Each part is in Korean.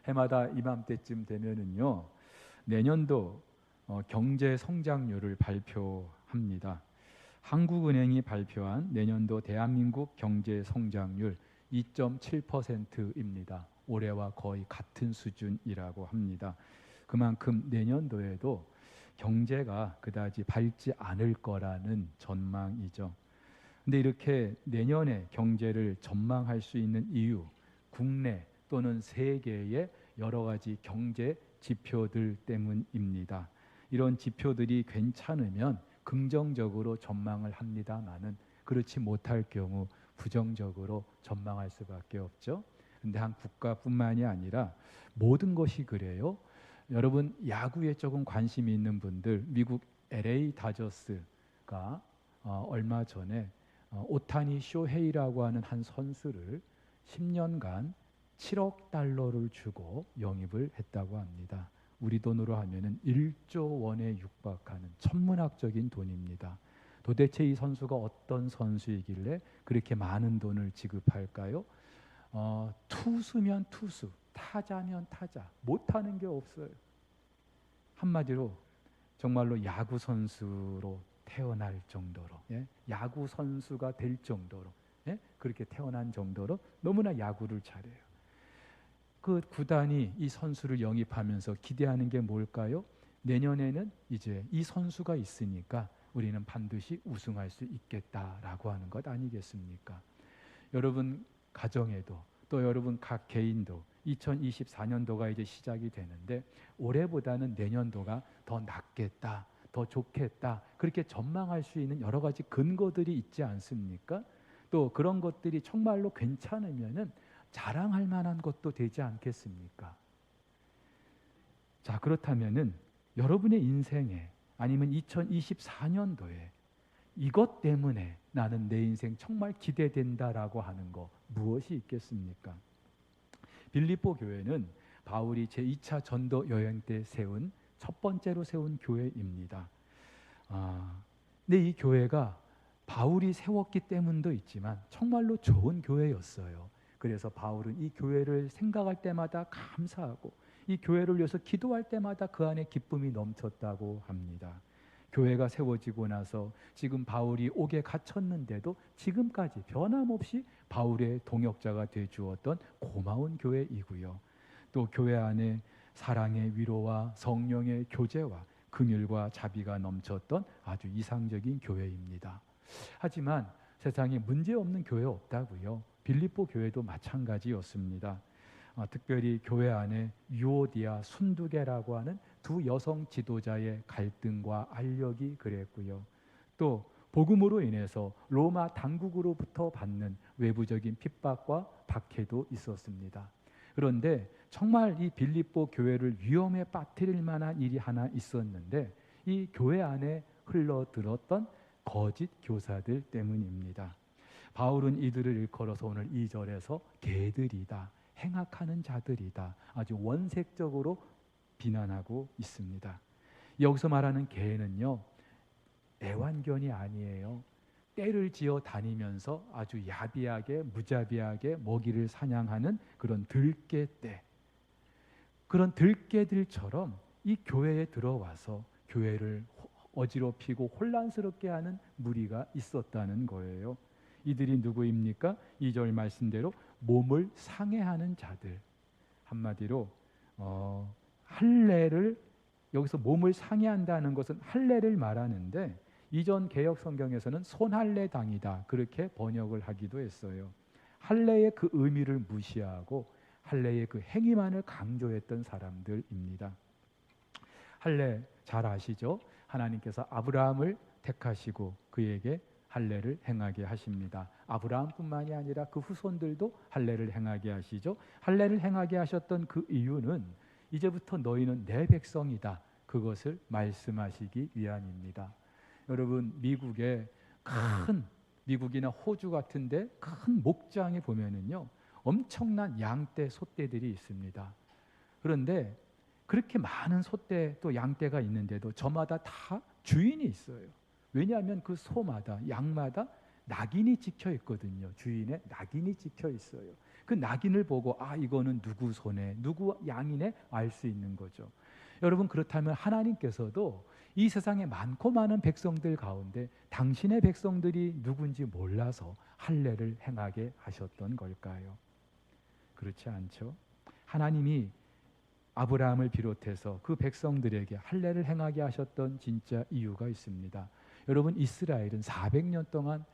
해마다 이맘때쯤 되면은요, 내년도 경제 성장률을 발표합니다. 한국은행이 발표한 내년도 대한민국 경제 성장률 2.7%입니다. 올해와 거의 같은 수준이라고 합니다. 그만큼 내년도에도 경제가 그다지 밝지 않을 거라는 전망이죠. 근데 이렇게 내년에 경제를 전망할 수 있는 이유, 국내 또는 세계의 여러 가지 경제 지표들 때문입니다. 이런 지표들이 괜찮으면 긍정적으로 전망을 합니다마는 그렇지 못할 경우 부정적으로 전망할 수밖에 없죠. 근데 한 국가뿐만이 아니라 모든 것이 그래요. 여러분 야구에 조금 관심이 있는 분들, 미국 LA 다저스가 얼마 전에 오타니 쇼헤이라고 하는 한 선수를 10년간 7억 달러를 주고 영입을 했다고 합니다. 우리 돈으로 하면은 1조 원에 육박하는 천문학적인 돈입니다. 도대체 이 선수가 어떤 선수이길래 그렇게 많은 돈을 지급할까요? 투수면 투수, 타자면 타자, 못하는 게 없어요. 한마디로 정말로 야구 선수로 태어날 정도로, 야구 선수가 될 정도로, 그렇게 태어난 정도로 너무나 야구를 잘해요. 그 구단이 이 선수를 영입하면서 기대하는 게 뭘까요? 내년에는 이제 이 선수가 있으니까 우리는 반드시 우승할 수 있겠다라고 하는 것 아니겠습니까? 여러분 가정에도 또 여러분 각 개인도 2024년도가 이제 시작이 되는데 올해보다는 내년도가 더 낫겠다, 더 좋겠다, 그렇게 전망할 수 있는 여러 가지 근거들이 있지 않습니까? 또 그런 것들이 정말로 괜찮으면은 자랑할 만한 것도 되지 않겠습니까? 자, 그렇다면은 여러분의 인생에 아니면 2024년도에 이것 때문에 나는 내 인생 정말 기대된다라고 하는 거 무엇이 있겠습니까? 빌립보 교회는 바울이 제2차 전도 여행 때 세운 첫 번째로 세운 교회입니다. 근데 이 교회가 바울이 세웠기 때문도 있지만 정말로 좋은 교회였어요. 그래서 바울은 이 교회를 생각할 때마다 감사하고 이 교회를 위해서 기도할 때마다 그 안에 기쁨이 넘쳤다고 합니다. 교회가 세워지고 나서 지금 바울이 옥에 갇혔는데도 지금까지 변함없이 바울의 동역자가 되어 주었던 고마운 교회이고요. 또 교회 안에 사랑의 위로와 성령의 교제와 긍휼과 자비가 넘쳤던 아주 이상적인 교회입니다. 하지만 세상에 문제없는 교회 없다고요. 빌립보 교회도 마찬가지였습니다. 특별히 교회 안에 유오디아, 순두계라고 하는 두 여성 지도자의 갈등과 알력이 그랬고요. 또 복음으로 인해서 로마 당국으로부터 받는 외부적인 핍박과 박해도 있었습니다. 그런데 정말 이 빌립보 교회를 위험에 빠뜨릴 만한 일이 하나 있었는데 이 교회 안에 흘러들었던 거짓 교사들 때문입니다. 바울은 이들을 일컬어서 오늘 2절에서 개들이다, 행악하는 자들이다, 아주 원색적으로 비난하고 있습니다. 여기서 말하는 개는요, 애완견이 아니에요. 떼를 지어 다니면서 아주 야비하게 무자비하게 먹이를 사냥하는 그런 들개떼, 그런 들개들처럼 이 교회에 들어와서 교회를 어지럽히고 혼란스럽게 하는 무리가 있었다는 거예요. 이들이 누구입니까? 2절 말씀대로 몸을 상해하는 자들. 한마디로 할례를, 여기서 몸을 상해한다는 것은 할례를 말하는데 이전 개역 성경에서는 손할례당이다, 그렇게 번역을 하기도 했어요. 할례의 그 의미를 무시하고 할례의 그 행위만을 강조했던 사람들입니다. 할례 잘 아시죠? 하나님께서 아브라함을 택하시고 그에게 할례를 행하게 하십니다. 아브라함뿐만이 아니라 그 후손들도 할례를 행하게 하시죠. 할례를 행하게 하셨던 그 이유는 이제부터 너희는 내 백성이다, 그것을 말씀하시기 위함입니다. 여러분 미국에 미국이나 호주 같은데 큰 목장에 보면은요 엄청난 양떼, 소떼들이 있습니다. 그런데 그렇게 많은 소떼 또 양떼가 있는데도 저마다 다 주인이 있어요. 왜냐하면 그 소마다, 양마다 낙인이 찍혀 있거든요. 주인의 낙인이 찍혀 있어요. 그 낙인을 보고 이거는 누구 손에 누구 양이네 알 수 있는 거죠. 여러분, 그렇다면 하나님께서도 이 세상에 많고 많은 백성들 가운데 당신의 백성들이 누군지 몰라서 할례를 행하게 하셨던 걸까요? 그렇지 않죠. 하나님이 아브라함을 비롯해서 그 백성들에게 할례를 행하게 하셨던 진짜 이유가 있습니다. 여러분, 이스라엘은 400년 동안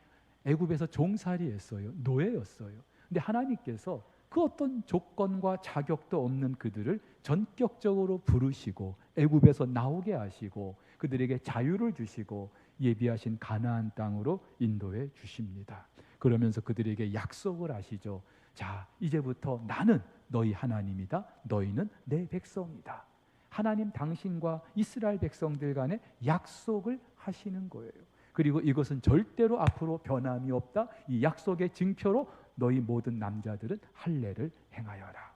애굽에서 종살이했어요. 노예였어요. 근데 하나님께서 그 어떤 조건과 자격도 없는 그들을 전격적으로 부르시고 애굽에서 나오게 하시고 그들에게 자유를 주시고 예비하신 가나안 땅으로 인도해 주십니다. 그러면서 그들에게 약속을 하시죠. 자, 이제부터 나는 너희 하나님이다. 너희는 내 백성이다. 하나님 당신과 이스라엘 백성들 간에 약속을 하시는 거예요. 그리고 이것은 절대로 앞으로 변함이 없다. 이 약속의 증표로 너희 모든 남자들은 할례를 행하여라.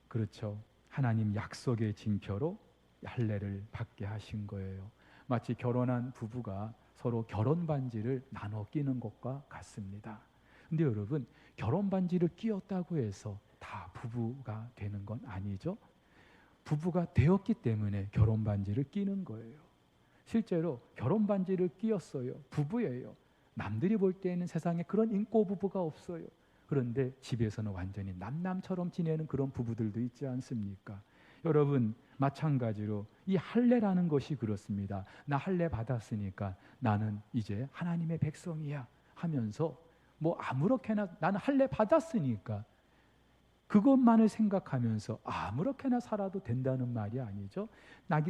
그렇죠. 하나님 약속의 징표로 할례를 받게 하신 거예요. 마치 결혼한 부부가 서로 결혼 반지를 나눠 끼는 것과 같습니다. 근데 여러분, 결혼 반지를 끼웠다고 해서 다 부부가 되는 건 아니죠. 부부가 되었기 때문에 결혼 반지를 끼는 거예요. 실제로 결혼 반지를 끼었어요. 부부예요. 남들이 볼 때는 세상에 그런 인고 부부가 없어요. 그런데 집에서는 완전히 남남처럼 지내는 그런 부부들도 있지 않습니까? 여러분, 마찬가지로 이 할례라는 것이 그렇습니다. 나 할례 받았으니까 나는 이제 하나님의 백성이야 하면서 뭐 아무렇게나 나는 할례 받았으니까 그것만을 생각하면서 아무렇게나 살아도 된다는 말이 아니죠.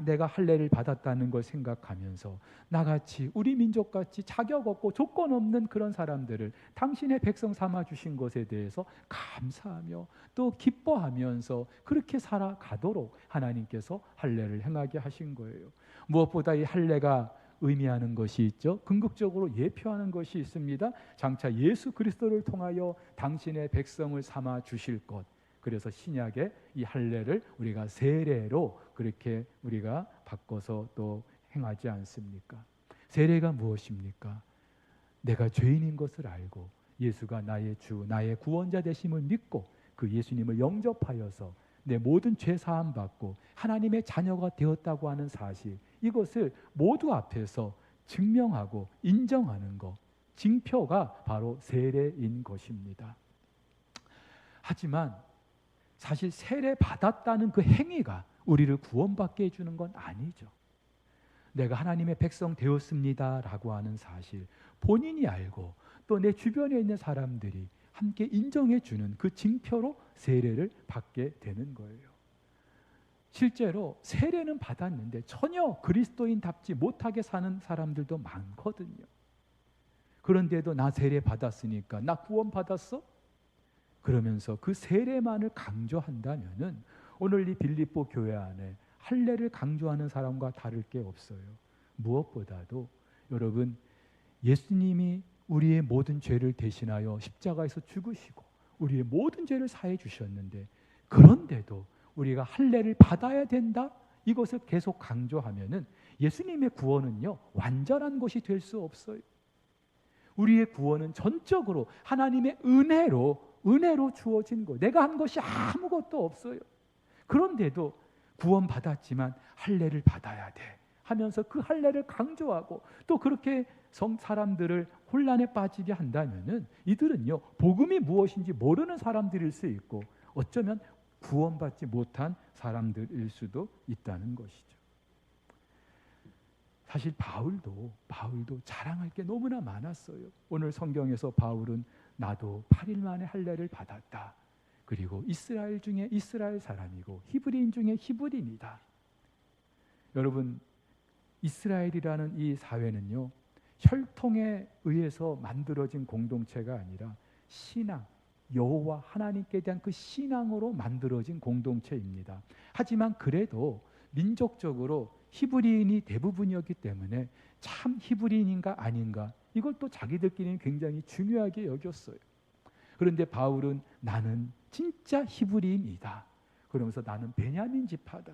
내가 할례를 받았다는 걸 생각하면서 나같이 우리 민족같이 자격 없고 조건 없는 그런 사람들을 당신의 백성 삼아 주신 것에 대해서 감사하며 또 기뻐하면서 그렇게 살아가도록 하나님께서 할례를 행하게 하신 거예요. 무엇보다 이 할례가 의미하는 것이 있죠. 궁극적으로 예표하는 것이 있습니다. 장차 예수 그리스도를 통하여 당신의 백성을 삼아 주실 것. 그래서 신약의 이 할례를 우리가 세례로 그렇게 우리가 바꿔서 또 행하지 않습니까? 세례가 무엇입니까? 내가 죄인인 것을 알고 예수가 나의 주, 나의 구원자 되심을 믿고 그 예수님을 영접하여서 내 모든 죄 사함 받고 하나님의 자녀가 되었다고 하는 사실, 이것을 모두 앞에서 증명하고 인정하는 것, 징표가 바로 세례인 것입니다. 하지만 사실 세례 받았다는 그 행위가 우리를 구원받게 해주는 건 아니죠. 내가 하나님의 백성 되었습니다라고 하는 사실, 본인이 알고 또 내 주변에 있는 사람들이 함께 인정해 주는 그 징표로 세례를 받게 되는 거예요. 실제로 세례는 받았는데 전혀 그리스도인답지 못하게 사는 사람들도 많거든요. 그런데도 나 세례 받았으니까 나 구원 받았어? 그러면서 그 세례만을 강조한다면은 오늘 이 빌립보 교회 안에 할례를 강조하는 사람과 다를 게 없어요. 무엇보다도 여러분, 예수님이 우리의 모든 죄를 대신하여 십자가에서 죽으시고 우리의 모든 죄를 사해 주셨는데, 그런데도 우리가 할례를 받아야 된다? 이것을 계속 강조하면은 예수님의 구원은요, 완전한 것이 될 수 없어요. 우리의 구원은 전적으로 하나님의 은혜로 주어진 거. 내가 한 것이 아무것도 없어요. 그런데도 구원 받았지만 할례를 받아야 돼 하면서 그 할례를 강조하고 또 그렇게 사람들을 혼란에 빠지게 한다면은 이들은요, 복음이 무엇인지 모르는 사람들일 수 있고 어쩌면 구원받지 못한 사람들일 수도 있다는 것이죠. 사실 바울도 자랑할 게 너무나 많았어요. 오늘 성경에서 바울은 나도 8일 만에 할례를 받았다. 그리고 이스라엘 중에 이스라엘 사람이고 히브리인 중에 히브리인이다. 여러분, 이스라엘이라는 이 사회는요, 혈통에 의해서 만들어진 공동체가 아니라 신앙, 여호와 하나님께 대한 그 신앙으로 만들어진 공동체입니다. 하지만 그래도 민족적으로 히브리인이 대부분이었기 때문에 참 히브리인인가 아닌가, 이걸 또 자기들끼리는 굉장히 중요하게 여겼어요. 그런데 바울은 나는 진짜 히브리인이다. 그러면서 나는 베냐민 지파다.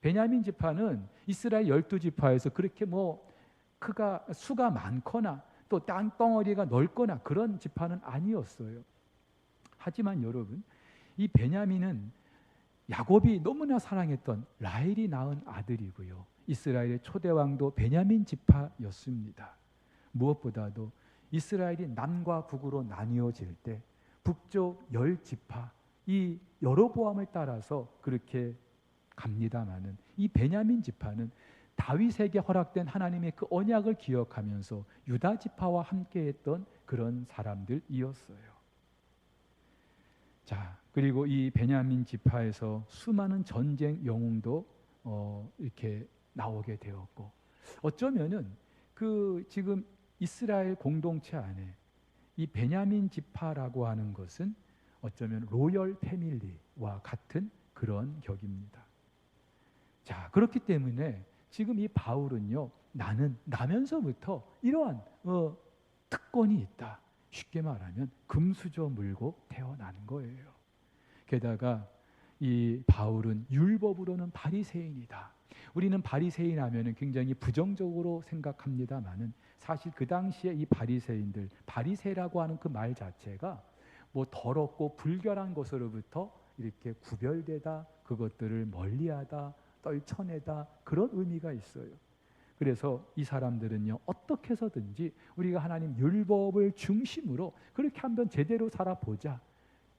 베냐민 지파는 이스라엘 12지파에서 그렇게 수가 많거나 또 땅덩어리가 넓거나 그런 지파는 아니었어요. 하지만 여러분, 이 베냐민은 야곱이 너무나 사랑했던 라헬이 낳은 아들이고요. 이스라엘의 초대 왕도 베냐민 지파였습니다. 무엇보다도 이스라엘이 남과 북으로 나뉘어질 때 북쪽 10지파, 이 여로보암을 따라서 그렇게 갑니다마는 이 베냐민 지파는 다윗에게 허락된 하나님의 그 언약을 기억하면서 유다 지파와 함께했던 그런 사람들이었어요. 자, 그리고 이 베냐민 지파에서 수많은 전쟁 영웅도 이렇게 나오게 되었고, 어쩌면은 그 지금 이스라엘 공동체 안에 이 베냐민 지파라고 하는 것은 어쩌면 로열 패밀리와 같은 그런 격입니다. 자, 그렇기 때문에 지금 이 바울은요, 나는 나면서부터 이러한 특권이 있다. 쉽게 말하면 금수저 물고 태어난 거예요. 게다가 이 바울은 율법으로는 바리새인이다. 우리는 바리새인 하면은 굉장히 부정적으로 생각합니다만은 사실 그 당시에 이 바리새인들, 바리새라고 하는 그 말 자체가 뭐 더럽고 불결한 것으로부터 이렇게 구별되다, 그것들을 멀리하다, 떨쳐내다, 그런 의미가 있어요. 그래서 이 사람들은요, 어떻게 해서든지 우리가 하나님 율법을 중심으로 그렇게 한번 제대로 살아보자.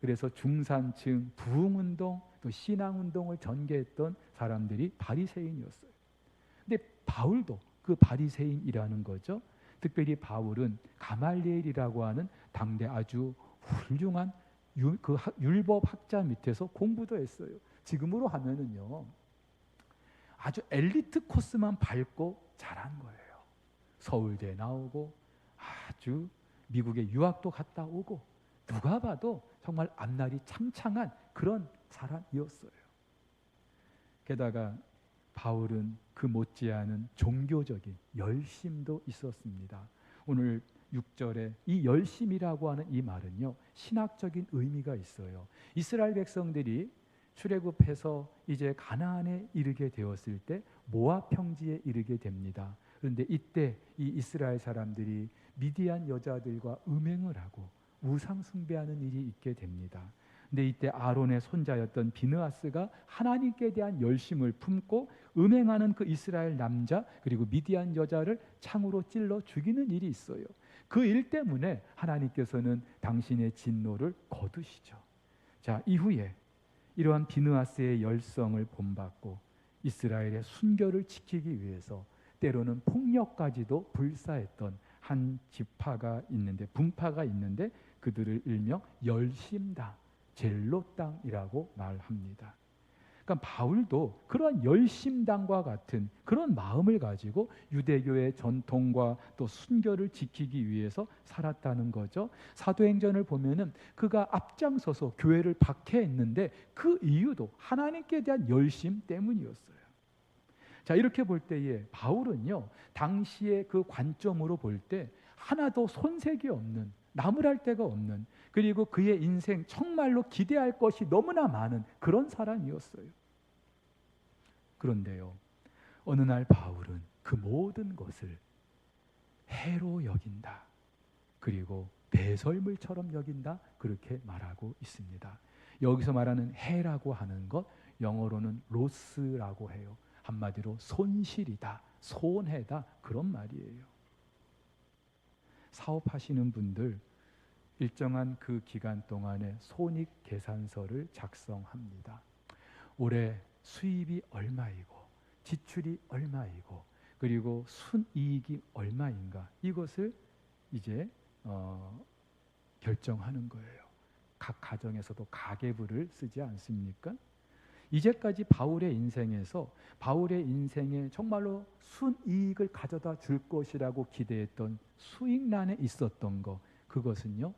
그래서 중산층 부흥운동 또 신앙운동을 전개했던 사람들이 바리새인이었어요. 근데 바울도 그 바리새인이라는 거죠. 특별히 바울은 가말리엘이라고 하는 당대 아주 훌륭한 율법 학자 밑에서 공부도 했어요. 지금으로 하면은요, 아주 엘리트 코스만 밟고 자란 거예요. 서울대 나오고 아주 미국에 유학도 갔다 오고 누가 봐도 정말 앞날이 창창한 그런 사람이었어요. 게다가 바울은 그 못지않은 종교적인 열심도 있었습니다. 오늘 6절에 이 열심이라고 하는 이 말은요, 신학적인 의미가 있어요. 이스라엘 백성들이 출애굽해서 이제 가나안에 이르게 되었을 때 모압 평지에 이르게 됩니다. 그런데 이때 이 이스라엘 사람들이 미디안 여자들과 음행을 하고 우상 숭배하는 일이 있게 됩니다. 근데 이때 아론의 손자였던 비느하스가 하나님께 대한 열심을 품고 음행하는 그 이스라엘 남자 그리고 미디안 여자를 창으로 찔러 죽이는 일이 있어요. 그 일 때문에 하나님께서는 당신의 진노를 거두시죠. 자, 이후에 이러한 비느하스의 열성을 본받고 이스라엘의 순결을 지키기 위해서 때로는 폭력까지도 불사했던 한 지파가 있는데, 분파가 있는데 그들을 일명 열심당, 젤롯당이라고 말합니다. 그러니까 바울도 그러한 열심당과 같은 그런 마음을 가지고 유대교의 전통과 또 순결을 지키기 위해서 살았다는 거죠. 사도행전을 보면은 그가 앞장서서 교회를 박해했는데 그 이유도 하나님께 대한 열심 때문이었어요. 자, 이렇게 볼 때에 바울은요, 당시의 그 관점으로 볼 때 하나도 손색이 없는, 나무랄 데가 없는, 그리고 그의 인생 정말로 기대할 것이 너무나 많은 그런 사람이었어요. 그런데요, 어느 날 바울은 그 모든 것을 해로 여긴다, 그리고 배설물처럼 여긴다, 그렇게 말하고 있습니다. 여기서 말하는 해라고 하는 것, 영어로는 로스라고 해요. 한마디로 손실이다, 손해다, 그런 말이에요. 사업하시는 분들 일정한 그 기간 동안에 손익계산서를 작성합니다. 올해 수입이 얼마이고 지출이 얼마이고 그리고 순이익이 얼마인가, 이것을 이제 결정하는 거예요. 각 가정에서도 가계부를 쓰지 않습니까? 이제까지 바울의 인생에서 바울의 인생에 정말로 순이익을 가져다 줄 것이라고 기대했던 수익난에 있었던 것, 그것은요,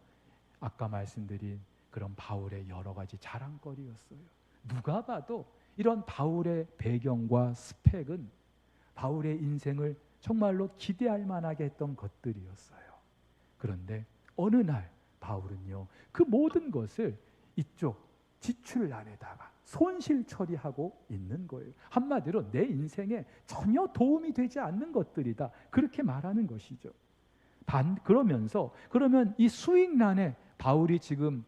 아까 말씀드린 그런 바울의 여러 가지 자랑거리였어요. 누가 봐도 이런 바울의 배경과 스펙은 바울의 인생을 정말로 기대할 만하게 했던 것들이었어요. 그런데 어느 날 바울은요, 그 모든 것을 이쪽 지출란에다가 손실 처리하고 있는 거예요. 한마디로 내 인생에 전혀 도움이 되지 않는 것들이다, 그렇게 말하는 것이죠. 그러면서 그러면 이 수익란에 바울이 지금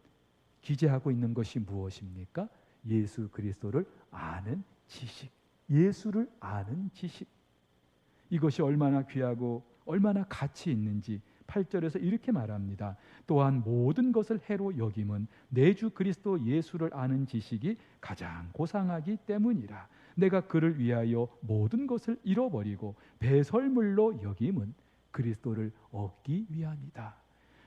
기재하고 있는 것이 무엇입니까? 예수 그리스도를 아는 지식, 예수를 아는 지식. 이것이 얼마나 귀하고 얼마나 가치 있는지 8절에서 이렇게 말합니다. 또한 모든 것을 해로 여김은 내 주 그리스도 예수를 아는 지식이 가장 고상하기 때문이라. 내가 그를 위하여 모든 것을 잃어버리고 배설물로 여김은 그리스도를 얻기 위함이다.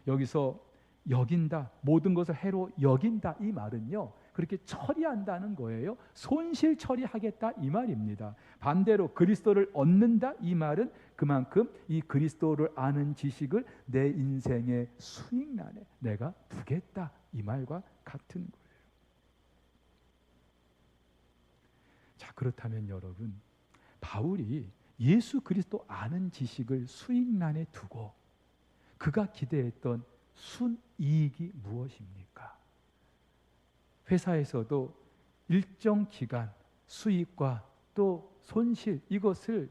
여기서 여긴다, 모든 것을 해로 여긴다, 이 말은요 그렇게 처리한다는 거예요. 손실 처리하겠다 이 말입니다. 반대로 그리스도를 얻는다 이 말은 그만큼 이 그리스도를 아는 지식을 내 인생의 수익란에 내가 두겠다 이 말과 같은 거예요. 자, 그렇다면 여러분, 바울이 예수 그리스도 아는 지식을 수익란에 두고 그가 기대했던 순이익이 무엇입니까? 회사에서도 일정 기간 수익과 또 손실 이것을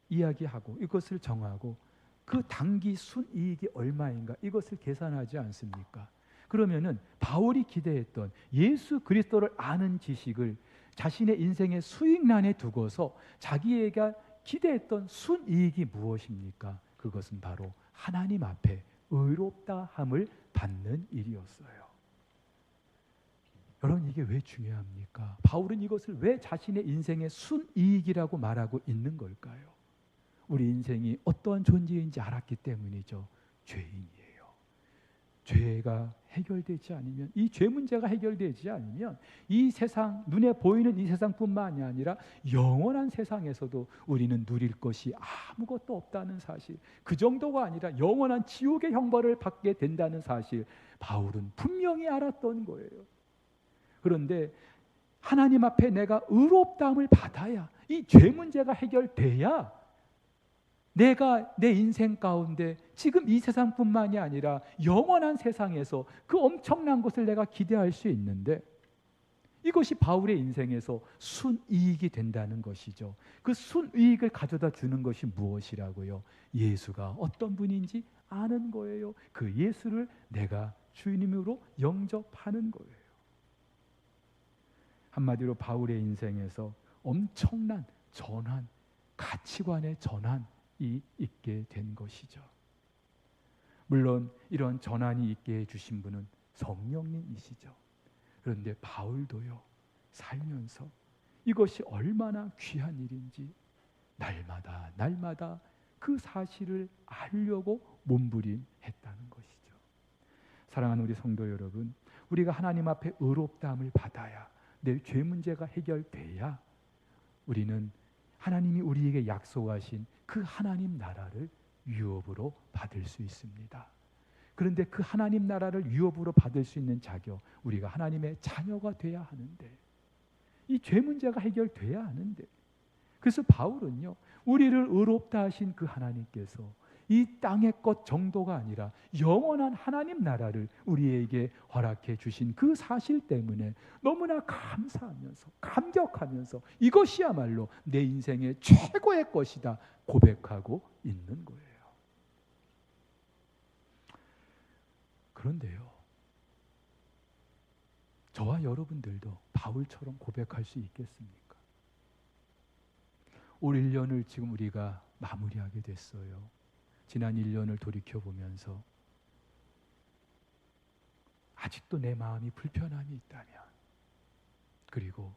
이야기하고 이것을 정하고 그 단기 순이익이 얼마인가 이것을 계산하지 않습니까? 그러면은 바울이 기대했던 예수 그리스도를 아는 지식을 자신의 인생의 수익란에 두고서 자기가 기대했던 순이익이 무엇입니까? 그것은 바로 하나님 앞에 의롭다함을 받는 일이었어요. 여러분, 이게 왜 중요합니까? 바울은 이것을 왜 자신의 인생의 순이익이라고 말하고 있는 걸까요? 우리 인생이 어떠한 존재인지 알았기 때문이죠. 죄인이에요. 죄가 해결되지 않으면, 이 죄 문제가 해결되지 않으면 이 세상, 눈에 보이는 이 세상뿐만이 아니라 영원한 세상에서도 우리는 누릴 것이 아무것도 없다는 사실, 그 정도가 아니라 영원한 지옥의 형벌을 받게 된다는 사실, 바울은 분명히 알았던 거예요. 그런데 하나님 앞에 내가 의롭다함을 받아야, 이 죄 문제가 해결돼야 내가 내 인생 가운데 지금 이 세상뿐만이 아니라 영원한 세상에서 그 엄청난 것을 내가 기대할 수 있는데, 이것이 바울의 인생에서 순이익이 된다는 것이죠. 그 순이익을 가져다 주는 것이 무엇이라고요? 예수가 어떤 분인지 아는 거예요. 그 예수를 내가 주님으로 영접하는 거예요. 한마디로 바울의 인생에서 엄청난 전환, 가치관의 전환이 있게 된 것이죠. 물론 이런 전환이 있게 해주신 분은 성령님이시죠. 그런데 바울도요, 살면서 이것이 얼마나 귀한 일인지 날마다 그 사실을 알려고 몸부림했다는 것이죠. 사랑하는 우리 성도 여러분, 우리가 하나님 앞에 의롭다함을 받아야, 내 죄 문제가 해결돼야 우리는 하나님이 우리에게 약속하신 그 하나님 나라를 유업으로 받을 수 있습니다. 그런데 그 하나님 나라를 유업으로 받을 수 있는 자격, 우리가 하나님의 자녀가 돼야 하는데, 이 죄 문제가 해결돼야 하는데, 그래서 바울은요, 우리를 의롭다 하신 그 하나님께서 이 땅의 것 정도가 아니라 영원한 하나님 나라를 우리에게 허락해 주신 그 사실 때문에 너무나 감사하면서 감격하면서 이것이야말로 내 인생의 최고의 것이다 고백하고 있는 거예요. 그런데요, 저와 여러분들도 바울처럼 고백할 수 있겠습니까? 올 1년을 지금 우리가 마무리하게 됐어요. 지난 1년을 돌이켜보면서 아직도 내 마음이 불편함이 있다면, 그리고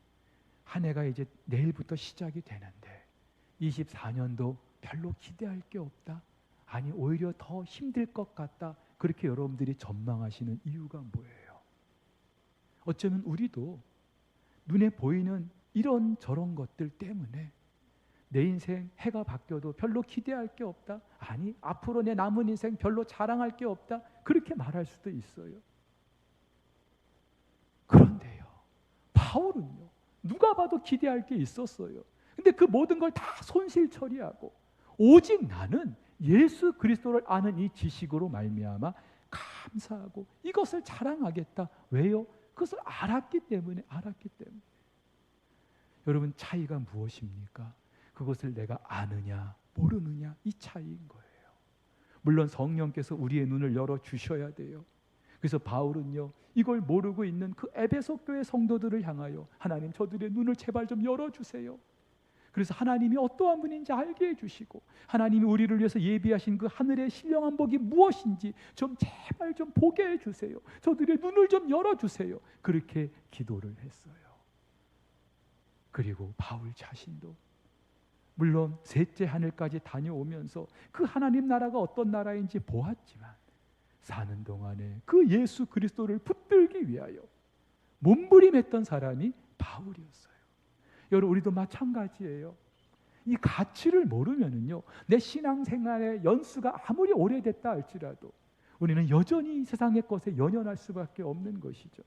한 해가 이제 내일부터 시작이 되는데 24년도 별로 기대할 게 없다, 아니 오히려 더 힘들 것 같다, 그렇게 여러분들이 전망하시는 이유가 뭐예요? 어쩌면 우리도 눈에 보이는 이런 저런 것들 때문에 내 인생 해가 바뀌어도 별로 기대할 게 없다, 아니 앞으로 내 남은 인생 별로 자랑할 게 없다, 그렇게 말할 수도 있어요. 그런데요, 바울은요, 누가 봐도 기대할 게 있었어요. 근데 그 모든 걸 다 손실 처리하고 오직 나는 예수 그리스도를 아는 이 지식으로 말미암아 감사하고 이것을 자랑하겠다. 왜요? 그것을 알았기 때문에. 여러분, 차이가 무엇입니까? 그것을 내가 아느냐 모르느냐, 이 차이인 거예요. 물론 성령께서 우리의 눈을 열어 주셔야 돼요. 그래서 바울은요, 이걸 모르고 있는 그 에베소 교회 성도들을 향하여 하나님, 저들의 눈을 제발 좀 열어주세요. 그래서 하나님이 어떠한 분인지 알게 해주시고, 하나님이 우리를 위해서 예비하신 그 하늘의 신령한 복이 무엇인지 좀 제발 좀 보게 해주세요. 저들의 눈을 좀 열어주세요. 그렇게 기도를 했어요. 그리고 바울 자신도 물론 셋째 하늘까지 다녀오면서 그 하나님 나라가 어떤 나라인지 보았지만, 사는 동안에 그 예수 그리스도를 붙들기 위하여 몸부림했던 사람이 바울이었어요. 여러분, 우리도 마찬가지예요. 이 가치를 모르면은요, 내 신앙생활의 연수가 아무리 오래됐다 할지라도 우리는 여전히 세상의 것에 연연할 수밖에 없는 것이죠.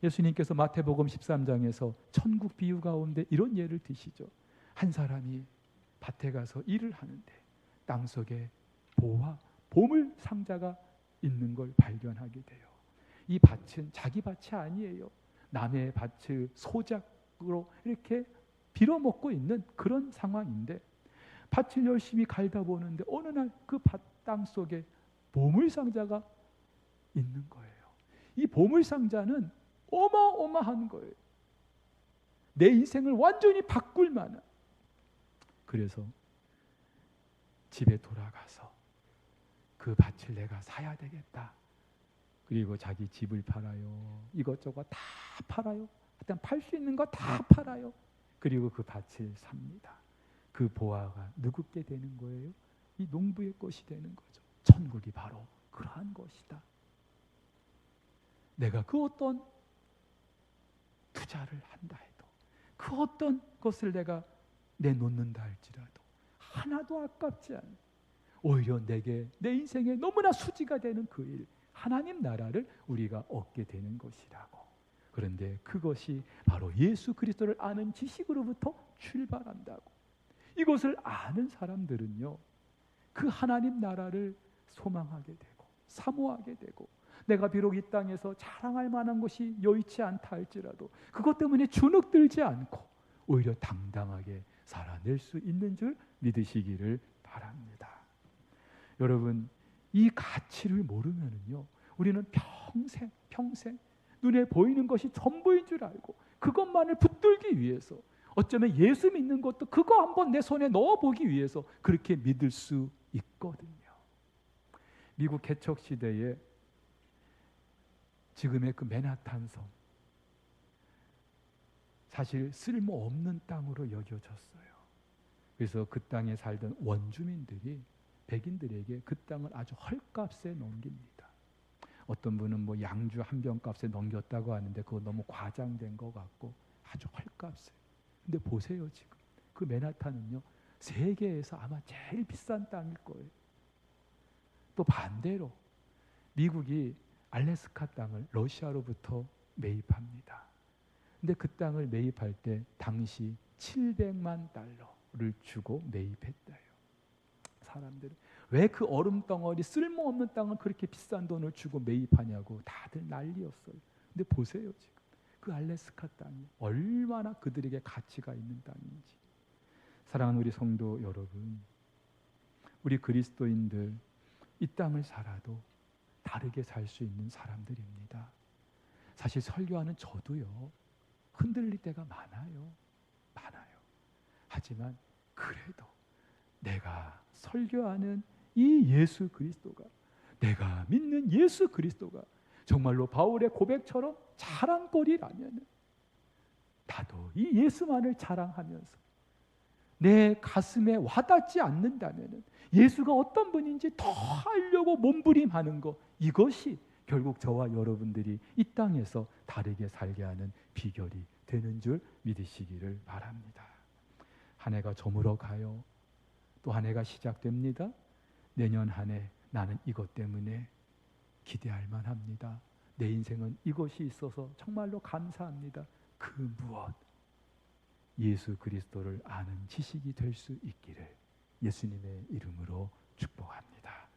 예수님께서 마태복음 13장에서 천국 비유 가운데 이런 예를 드시죠. 한 사람이 밭에 가서 일을 하는데 땅속에 보화, 보물 상자가 있는 걸 발견하게 돼요. 이 밭은 자기 밭이 아니에요. 남의 밭을 소작으로 이렇게 빌어먹고 있는 그런 상황인데, 밭을 열심히 갈다 보는데 어느 날 그 밭 땅 속에 보물 상자가 있는 거예요. 이 보물 상자는 어마어마한 거예요. 내 인생을 완전히 바꿀 만한. 그래서 집에 돌아가서 그 밭을 내가 사야 되겠다. 그리고 자기 집을 팔아요. 이것저것 다 팔아요. 일단 팔 수 있는 거 다 팔아요. 그리고 그 밭을 삽니다. 그 보화가 누구께 되는 거예요? 이 농부의 것이 되는 거죠. 천국이 바로 그러한 것이다. 내가 그 어떤 투자를 한다 해도, 그 어떤 것을 내가 내놓는다 할지라도 하나도 아깝지 않은, 오히려 내게 내 인생에 너무나 수지가 되는 그 일, 하나님 나라를 우리가 얻게 되는 것이라고. 그런데 그것이 바로 예수 그리스도를 아는 지식으로부터 출발한다고. 이것을 아는 사람들은요, 그 하나님 나라를 소망하게 되고 사모하게 되고, 내가 비록 이 땅에서 자랑할 만한 것이 여의치 않다 할지라도 그것 때문에 주눅들지 않고 오히려 당당하게 살아낼 수 있는 줄 믿으시기를 바랍니다. 여러분, 이 가치를 모르면은요, 우리는 평생 눈에 보이는 것이 전부인 줄 알고 그것만을 붙들기 위해서, 어쩌면 예수 믿는 것도 그거 한번 내 손에 넣어보기 위해서 그렇게 믿을 수 있거든요. 미국 개척 시대에 지금의 그 맨하탄 섬, 사실 쓸모없는 땅으로 여겨졌어요. 그래서 그 땅에 살던 원주민들이 백인들에게 그 땅을 아주 헐값에 넘깁니다. 어떤 분은 뭐 양주 한 병 값에 넘겼다고 하는데 그거 너무 과장된 것 같고 아주 헐값에. 근데 보세요, 지금 그 맨하탄은요, 세계에서 아마 제일 비싼 땅일 거예요. 또 반대로 미국이 알래스카 땅을 러시아로부터 매입합니다. 근데 그 땅을 매입할 때 당시 700만 달러를 주고 매입했대요. 사람들은 왜 그 얼음 덩어리 쓸모없는 땅을 그렇게 비싼 돈을 주고 매입하냐고 다들 난리였어요. 근데 보세요, 지금 그 알래스카 땅이 얼마나 그들에게 가치가 있는 땅인지. 사랑하는 우리 성도 여러분, 우리 그리스도인들 이 땅을 살아도 다르게 살 수 있는 사람들입니다. 사실 설교하는 저도요, 흔들릴 때가 많아요. 하지만 그래도 내가 설교하는 이 예수 그리스도가, 내가 믿는 예수 그리스도가 정말로 바울의 고백처럼 자랑거리라면, 나도 이 예수만을 자랑하면서 내 가슴에 와닿지 않는다면 예수가 어떤 분인지 더 알려고 몸부림하는 것, 이것이 결국 저와 여러분들이 이 땅에서 다르게 살게 하는 비결이 되는 줄 믿으시기를 바랍니다. 한 해가 저물어 가요. 또 한 해가 시작됩니다. 내년 한 해 나는 이것 때문에 기대할 만합니다. 내 인생은 이것이 있어서 정말로 감사합니다. 그 무엇? 예수 그리스도를 아는 지식이 될 수 있기를 예수님의 이름으로 축복합니다.